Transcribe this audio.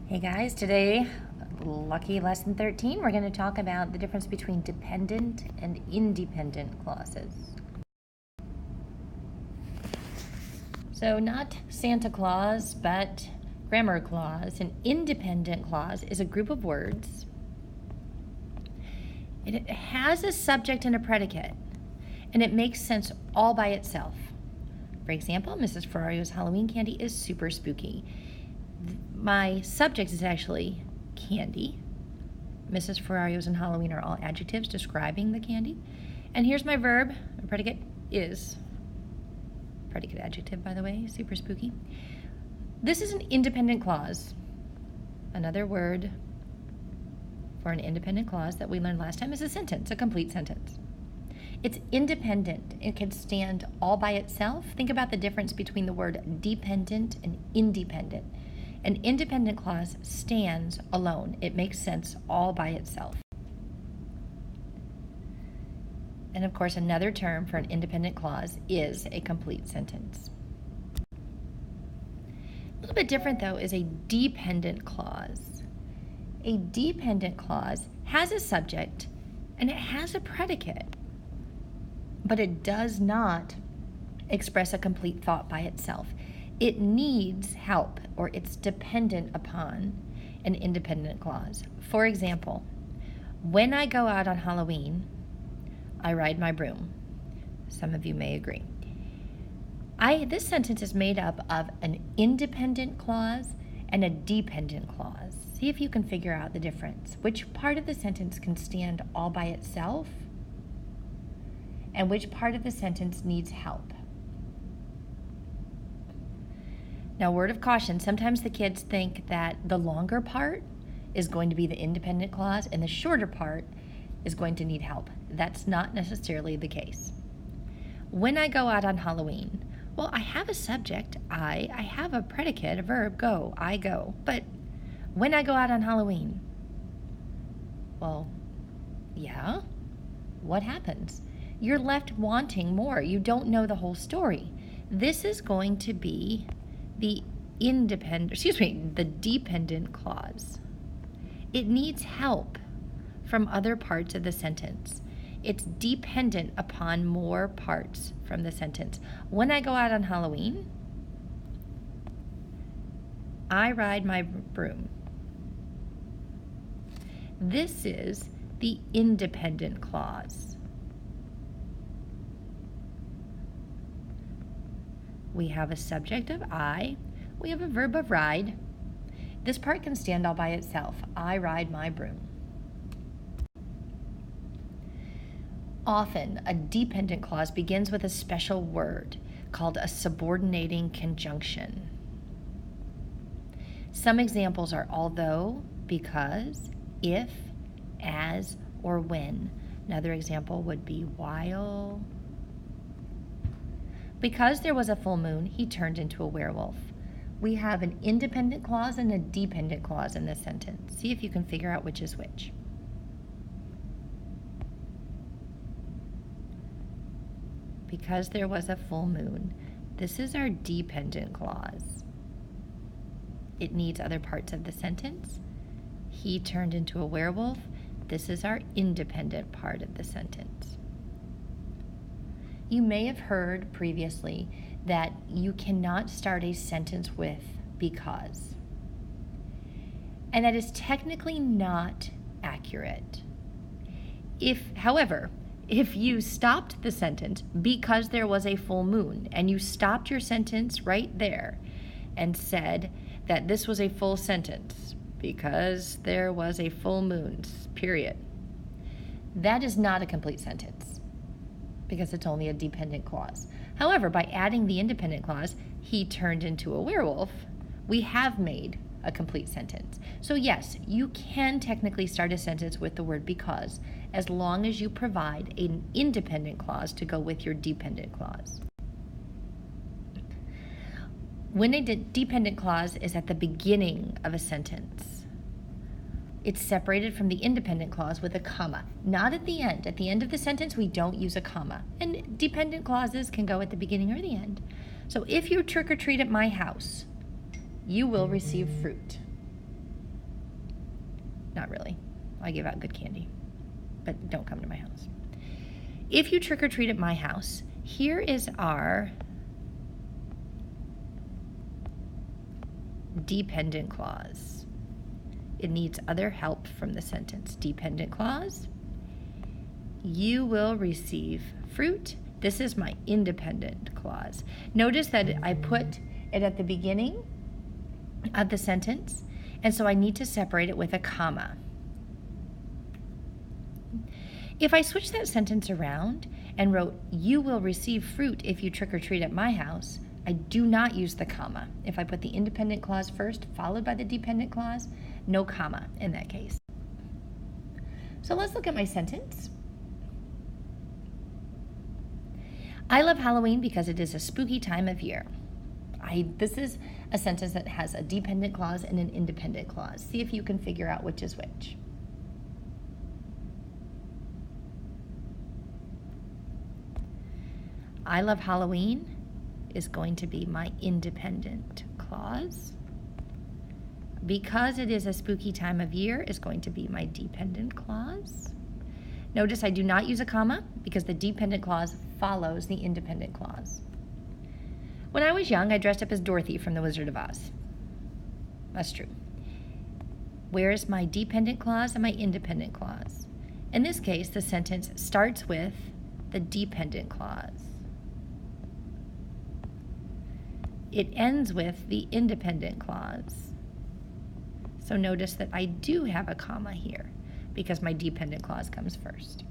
Hey guys, today, lucky lesson 13, we're going to talk about the difference between dependent and independent clauses. So not Santa Claus, but grammar clause. An independent clause is a group of words. It has a subject and a predicate, and it makes sense all by itself. For example, Mrs.Ferrario's Halloween candy is super spooky. My subject is actually candy. Mrs.Ferrario's and Halloween are all adjectives describing the candy. And here's my verb. My predicate is. Predicate adjective, by the way, super spooky. This is an independent clause. Another word for an independent clause that we learned last time is a sentence, a complete sentence. It's independent. It can stand all by itself. Think about the difference between the word dependent and independent. An independent clause stands alone. It makes sense all by itself. And of course, another term for an independent clause is a complete sentence. A little bit different, though, is a dependent clause. A dependent clause has a subject and it has a predicate, but it does not express a complete thought by itself. It needs help, or it's dependent upon an independent clause. For example, when I go out on Halloween, I ride my broom. Some of you may agree. This sentence is made up of an independent clause and a dependent clause. See if you can figure out the difference. Which part of the sentence can stand all by itself, and which part of the sentence needs help? Now, word of caution, sometimes the kids think that the longer part is going to be the independent clause and the shorter part is going to need help. That's not necessarily the case. When I go out on Halloween, well, I have a subject, I have a predicate, a verb, go, I go. But when I go out on Halloween, well, yeah, what happens? You're left wanting more. You don't know the whole story. This is going to be the dependent clause. It needs help from other parts of the sentence. It's dependent upon more parts from the sentence. When I go out on Halloween, I ride my broom. This is the independent clause. We have a subject of I. We have a verb of ride. This part can stand all by itself. I ride my broom. Often, a dependent clause begins with a special word called a subordinating conjunction. Some examples are although, because, if, as, or when. Another example would be while. Because there was a full moon, he turned into a werewolf. We have an independent clause and a dependent clause in this sentence. See if you can figure out which is which. Because there was a full moon. This is our dependent clause. It needs other parts of the sentence. He turned into a werewolf. This is our independent part of the sentence. You may have heard previously that you cannot start a sentence with because. And that is technically not accurate. However, if you stopped the sentence because there was a full moon, and you stopped your sentence right there and said that this was a full sentence because there was a full moon, period, that is not a complete sentence, because it's only a dependent clause. However, by adding the independent clause, he turned into a werewolf, we have made a complete sentence. So yes, you can technically start a sentence with the word because, as long as you provide an independent clause to go with your dependent clause. When a dependent clause is at the beginning of a sentence, it's separated from the independent clause with a comma, not at the end. At the end of the sentence, we don't use a comma. And dependent clauses can go at the beginning or the end. So if you trick or treat at my house, you will receive fruit. not really. I give out good candy, but don't come to my house. If you trick or treat at my house, here is our dependent clause. It needs other help from the sentence. Dependent clause. You will receive fruit. This is my independent clause. Notice that I put it at the beginning of the sentence, and so I need to separate it with a comma. If I switch that sentence around and wrote, you will receive fruit if you trick or treat at my house, I do not use the comma. If I put the independent clause first, followed by the dependent clause, no comma in that case. So let's look at my sentence. I love Halloween because it is a spooky time of year. This is a sentence that has a dependent clause and an independent clause. See if you can figure out which is which. I love Halloween is going to be my independent clause. Because it is a spooky time of year is going to be my dependent clause. Notice I do not use a comma because the dependent clause follows the independent clause. When I was young, I dressed up as Dorothy from The Wizard of Oz. That's true. Where is my dependent clause and my independent clause? In this case, the sentence starts with the dependent clause. It ends with the independent clause. So notice that I do have a comma here because my dependent clause comes first.